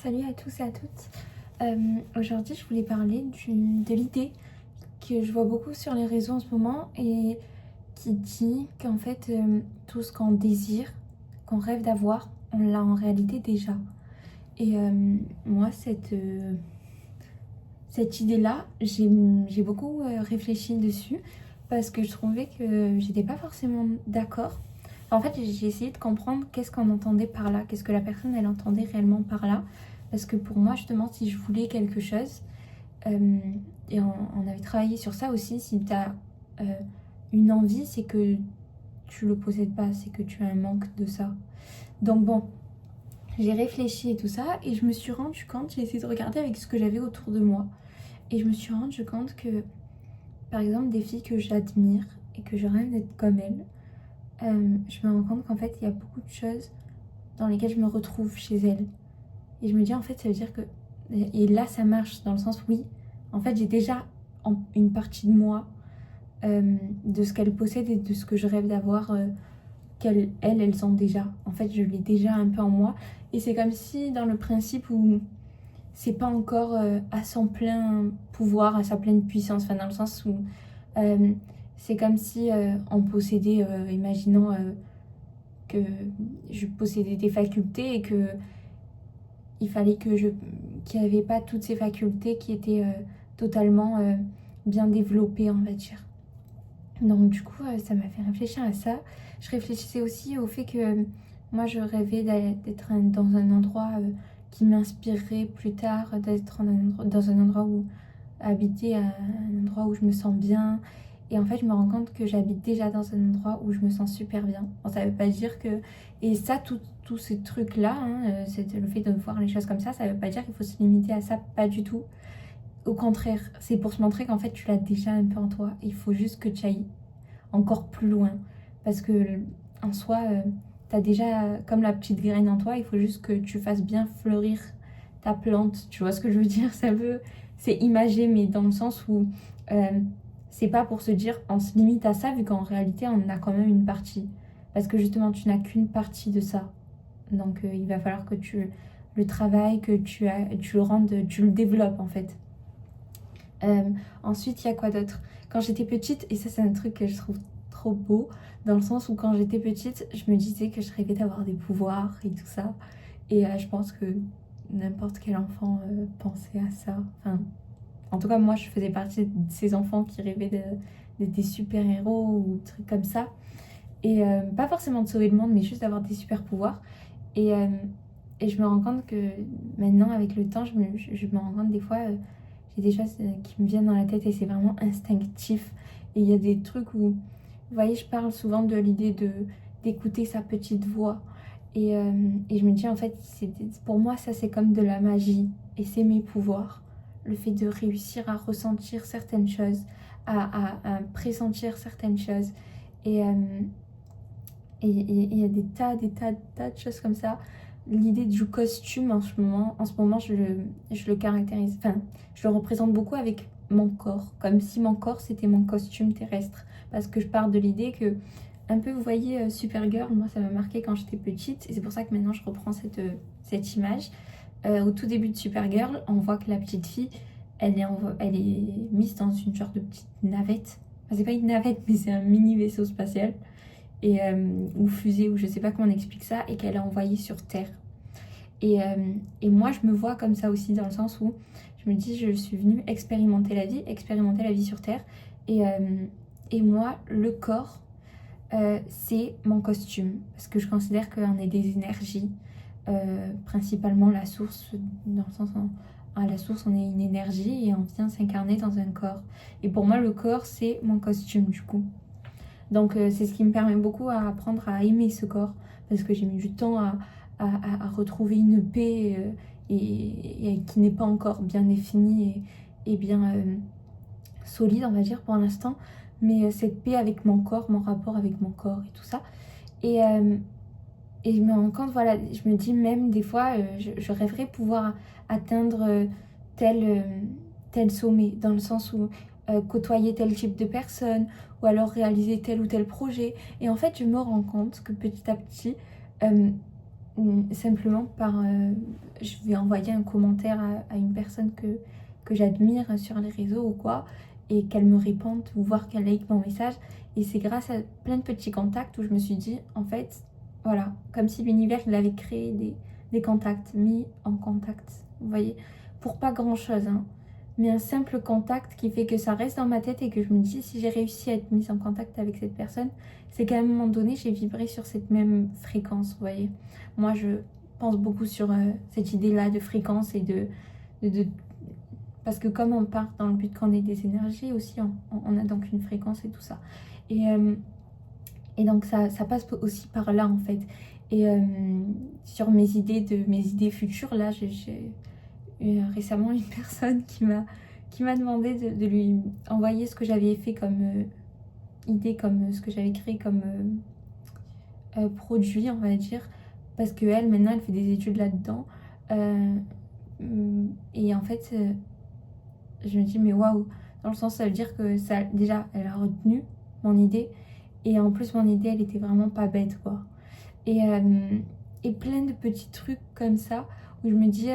Salut à tous et à toutes. Aujourd'hui, je voulais parler de l'idée que je vois beaucoup sur les réseaux en ce moment et qui dit qu'en fait, tout ce qu'on désire, qu'on rêve d'avoir, on l'a en réalité déjà. Et moi, cette idée-là, j'ai beaucoup réfléchi dessus parce que je trouvais que j'étais pas forcément d'accord. En fait, j'ai essayé de comprendre qu'est-ce qu'on entendait par là, qu'est-ce que la personne elle entendait réellement par là. Parce que pour moi, justement, si je voulais quelque chose, euh, et on avait travaillé sur ça aussi, si tu as une envie, c'est que tu le possèdes pas, c'est que tu as un manque de ça. Donc bon, j'ai réfléchi et tout ça, et je me suis rendu compte, j'ai essayé de regarder avec ce que j'avais autour de moi. Et je me suis rendu compte que, par exemple, des filles que j'admire et que je rêve d'être comme elles, je me rends compte qu'en fait, il y a beaucoup de choses dans lesquelles je me retrouve chez elles. Et je me dis, en fait, ça veut dire que... Et là, ça marche, dans le sens, oui, en fait, j'ai déjà une partie de moi, de ce qu'elles possèdent et de ce que je rêve d'avoir, elles ont déjà. En fait, je l'ai déjà un peu en moi. Et c'est comme si, dans le principe où c'est pas encore à son plein pouvoir, à sa pleine puissance, enfin, dans le sens où euh, c'est comme si on possédait, imaginons que je possédais des facultés et que il fallait qu'il n'y avait pas toutes ces facultés qui étaient totalement bien développées, on va dire. Donc du coup, ça m'a fait réfléchir à ça. Je réfléchissais aussi au fait que moi, je rêvais d'être dans un endroit qui m'inspirerait plus tard, d'être dans un endroit où habiter, un endroit où je me sens bien. Et en fait, je me rends compte que j'habite déjà dans un endroit où je me sens super bien. Bon, ça veut pas dire que... Et ça, tous ces trucs-là, hein, c'est le fait de voir les choses comme ça veut pas dire qu'il faut se limiter à ça, pas du tout. Au contraire, c'est pour se montrer qu'en fait, tu l'as déjà un peu en toi. Il faut juste que tu ailles encore plus loin. Parce que, en soi, t'as déjà comme la petite graine en toi, il faut juste que tu fasses bien fleurir ta plante. Tu vois ce que je veux dire? C'est imagé, mais dans le sens où euh, c'est pas pour se dire on se limite à ça, vu qu'en réalité, on a quand même une partie. Parce que justement, tu n'as qu'une partie de ça. Donc, il va falloir que tu le travailles, que tu le rendes, tu le développes en fait. Ensuite, il y a quoi d'autre? Quand j'étais petite, et ça c'est un truc que je trouve trop beau, dans le sens où quand j'étais petite, je me disais que je rêvais d'avoir des pouvoirs et tout ça. Et je pense que n'importe quel enfant pensait à ça. Enfin, en tout cas, moi, je faisais partie de ces enfants qui rêvaient d'être des super-héros ou des trucs comme ça. Et pas forcément de sauver le monde, mais juste d'avoir des super-pouvoirs. Et, euh, et je me rends compte que maintenant, avec le temps, je me rends compte des fois, j'ai des choses qui me viennent dans la tête et c'est vraiment instinctif. Et il y a des trucs où, vous voyez, je parle souvent de l'idée d'écouter sa petite voix. Et je me dis, en fait, pour moi, ça, c'est comme de la magie. Et c'est mes pouvoirs. Le fait de réussir à ressentir certaines choses, à pressentir certaines choses. Et, euh, et il y a des tas de choses comme ça. L'idée du costume en ce moment je le caractérise, enfin, je le représente beaucoup avec mon corps, comme si mon corps c'était mon costume terrestre. Parce que je pars de l'idée que, un peu, vous voyez, Supergirl, moi ça m'a marqué quand j'étais petite, et c'est pour ça que maintenant je reprends cette image. Au tout début de Supergirl, on voit que la petite fille, elle est mise dans une genre de petite navette. Enfin, c'est pas une navette, mais c'est un mini vaisseau spatial ou fusée, ou je sais pas comment on explique ça, et qu'elle a envoyé sur Terre. Et moi, je me vois comme ça aussi, dans le sens où je me dis, je suis venue expérimenter la vie sur Terre. Et moi, le corps, c'est mon costume, parce que je considère qu'on est des énergies, principalement la source, dans le sens où à la source, on est une énergie et on vient s'incarner dans un corps. Et pour moi, le corps, c'est mon costume, du coup. Donc c'est ce qui me permet beaucoup à apprendre à aimer ce corps, parce que j'ai mis du temps à retrouver une paix et qui n'est pas encore bien définie et bien solide, on va dire, pour l'instant. Mais cette paix avec mon corps, mon rapport avec mon corps et tout ça. Et, euh, et je me rends compte, voilà, je me dis même des fois, je rêverais pouvoir atteindre tel, tel sommet, dans le sens où côtoyer tel type de personne, ou alors réaliser tel ou tel projet. Et en fait, je me rends compte que petit à petit, euh, simplement par... je vais envoyer un commentaire à une personne que j'admire sur les réseaux ou quoi, et qu'elle me réponde ou voir qu'elle like mon message. Et c'est grâce à plein de petits contacts où je me suis dit, en fait, voilà, comme si l'univers, il avait créé des contacts, mis en contact, vous voyez, pour pas grand-chose, hein, mais un simple contact qui fait que ça reste dans ma tête et que je me dis, si j'ai réussi à être mise en contact avec cette personne, c'est qu'à un moment donné, j'ai vibré sur cette même fréquence, vous voyez. Moi, je pense beaucoup sur cette idée-là de fréquence et de parce que comme on part dans le but qu'on ait des énergies aussi, on a donc une fréquence et tout ça. Et donc ça passe aussi par là en fait. Et sur mes idées futures, là j'ai eu récemment une personne qui m'a demandé de lui envoyer ce que j'avais fait comme idée, comme ce que j'avais créé comme produit, on va dire. Parce que elle, maintenant, elle fait des études là-dedans. Et en fait... je me dis mais waouh, dans le sens ça veut dire que ça déjà elle a retenu mon idée et en plus mon idée elle était vraiment pas bête quoi. Et plein de petits trucs comme ça où je me dis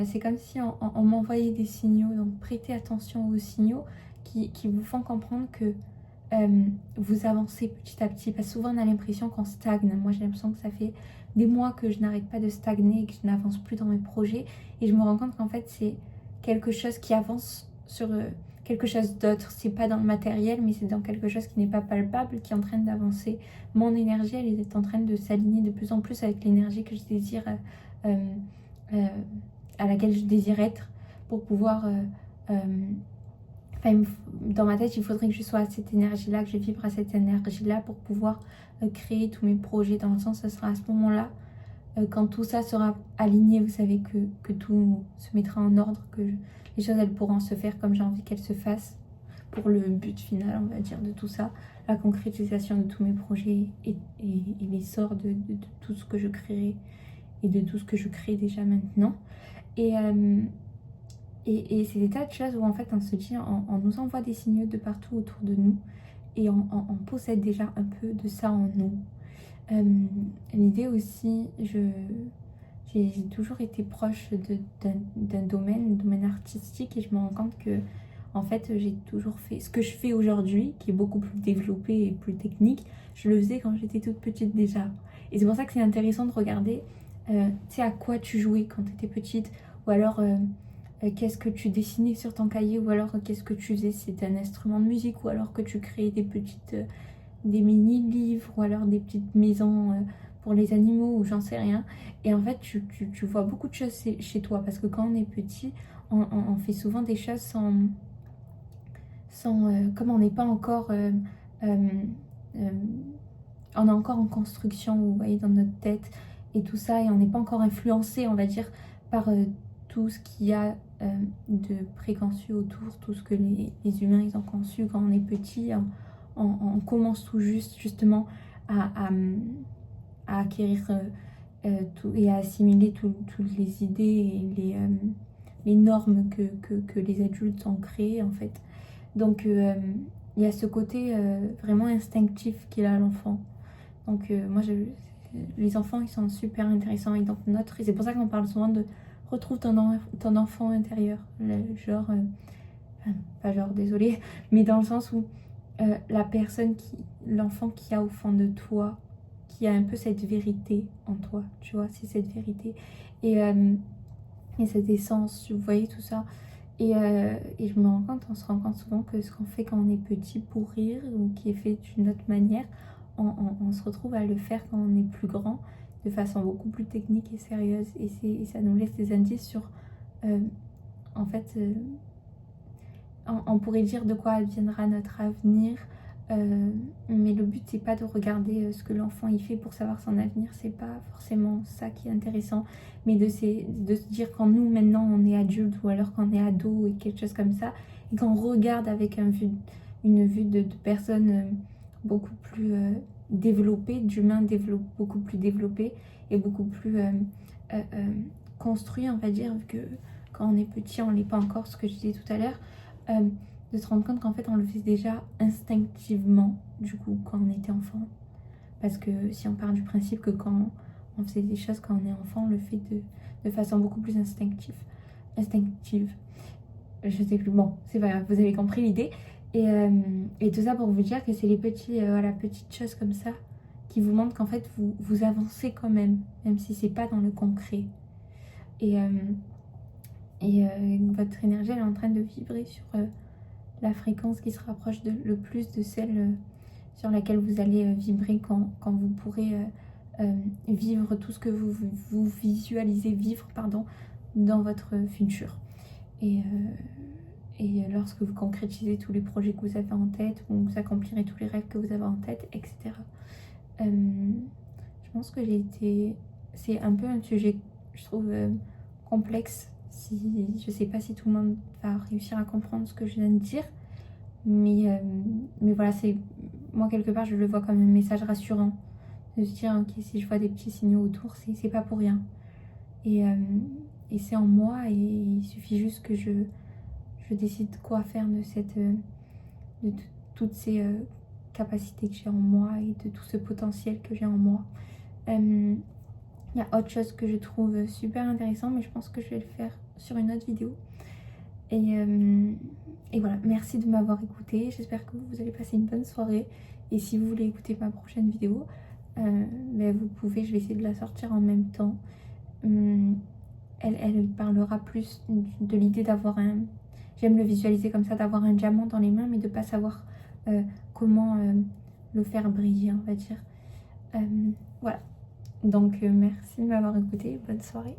c'est comme si on m'envoyait des signaux, donc prêtez attention aux signaux qui vous font comprendre que vous avancez petit à petit, parce que souvent on a l'impression qu'on stagne. Moi j'ai l'impression que ça fait des mois que je n'arrête pas de stagner et que je n'avance plus dans mes projets et je me rends compte qu'en fait c'est quelque chose qui avance sur quelque chose d'autre. C'est pas dans le matériel, mais c'est dans quelque chose qui n'est pas palpable, qui est en train d'avancer. Mon énergie, elle est en train de s'aligner de plus en plus avec l'énergie que je désire, euh, à laquelle je désire être, pour pouvoir... dans ma tête, il faudrait que je sois à cette énergie-là, que je vibre à cette énergie-là pour pouvoir créer tous mes projets. Dans le sens, ce sera à ce moment-là quand tout ça sera aligné, vous savez que tout se mettra en ordre, que les choses elles pourront se faire comme j'ai envie qu'elles se fassent pour le but final, on va dire, de tout ça, la concrétisation de tous mes projets et l'essor de tout ce que je créerai et de tout ce que je crée déjà maintenant. Et c'est des tas de choses où en fait on se dit, on nous envoie des signaux de partout autour de nous et on possède déjà un peu de ça en nous. L'idée aussi, j'ai toujours été proche d'un domaine artistique et je me rends compte que en fait j'ai toujours fait ce que je fais aujourd'hui, qui est beaucoup plus développé et plus technique, je le faisais quand j'étais toute petite déjà. Et c'est pour ça que c'est intéressant de regarder tu sais à quoi tu jouais quand tu étais petite, ou alors qu'est-ce que tu dessinais sur ton cahier, ou alors qu'est-ce que tu faisais, si c'était un instrument de musique, ou alors que tu créais des mini-livres ou alors des petites maisons pour les animaux ou j'en sais rien. Et en fait, tu vois beaucoup de choses chez toi parce que quand on est petit, on fait souvent des choses comme on n'est pas encore... on est encore en construction, vous voyez, dans notre tête et tout ça, et on n'est pas encore influencé, on va dire, par tout ce qu'il y a de préconçu autour, tout ce que les humains ils ont conçu quand on est petit. On commence tout juste justement à acquérir tout et à assimiler toutes les idées et les normes que les adultes ont créées en fait. Donc il y a ce côté vraiment instinctif qu'il a l'enfant. Donc moi les enfants ils sont super intéressants et donc et c'est pour ça qu'on parle souvent de retrouve ton enfant intérieur, genre pas genre désolé, mais dans le sens où l'enfant qui a au fond de toi, qui a un peu cette vérité en toi, tu vois, c'est cette vérité et cette essence, vous voyez tout ça. Et je me rends compte, on se rend compte souvent que ce qu'on fait quand on est petit pour rire ou qui est fait d'une autre manière, on se retrouve à le faire quand on est plus grand, de façon beaucoup plus technique et sérieuse. Et ça nous laisse des indices sur, en fait, on pourrait dire de quoi adviendra notre avenir, mais le but c'est pas de regarder ce que l'enfant y fait pour savoir son avenir, c'est pas forcément ça qui est intéressant, mais de se dire quand nous maintenant on est adulte ou alors qu'on est ado et quelque chose comme ça, et qu'on regarde avec une vue de personnes beaucoup plus développées, d'humains beaucoup plus développés et beaucoup plus construits, on va dire, vu que quand on est petit on l'est pas encore, ce que je disais tout à l'heure. De se rendre compte qu'en fait on le faisait déjà instinctivement du coup quand on était enfant, parce que si on part du principe que quand on faisait des choses quand on est enfant, on le fait de façon beaucoup plus instinctive. Je sais plus, bon, c'est pas grave, vous avez compris l'idée. Et tout ça pour vous dire que c'est les petites choses comme ça qui vous montrent qu'en fait vous avancez quand même si c'est pas dans le concret. Et votre énergie elle est en train de vibrer sur la fréquence qui se rapproche le plus de celle sur laquelle vous allez vibrer quand vous pourrez vivre tout ce que vous visualisez vivre dans votre futur. Et lorsque vous concrétisez tous les projets que vous avez en tête, ou vous accomplirez tous les rêves que vous avez en tête, etc. Je pense que c'est un peu un sujet, je trouve, complexe. Je sais pas si tout le monde va réussir à comprendre ce que je viens de dire, mais voilà, moi quelque part je le vois comme un message rassurant, de se dire ok, si je vois des petits signaux autour, c'est pas pour rien. Et c'est en moi, et il suffit juste que je décide quoi faire de toutes ces capacités que j'ai en moi et de tout ce potentiel que j'ai en moi. Il y a autre chose que je trouve super intéressant, mais je pense que je vais le faire sur une autre vidéo. Et voilà, merci de m'avoir écouté. J'espère que vous allez passer une bonne soirée. Et si vous voulez écouter ma prochaine vidéo, vous pouvez, je vais essayer de la sortir en même temps. Elle parlera plus de l'idée d'avoir j'aime le visualiser comme ça, d'avoir un diamant dans les mains, mais de ne pas savoir comment le faire briller, on va dire. Voilà. Donc merci de m'avoir écouté. Bonne soirée.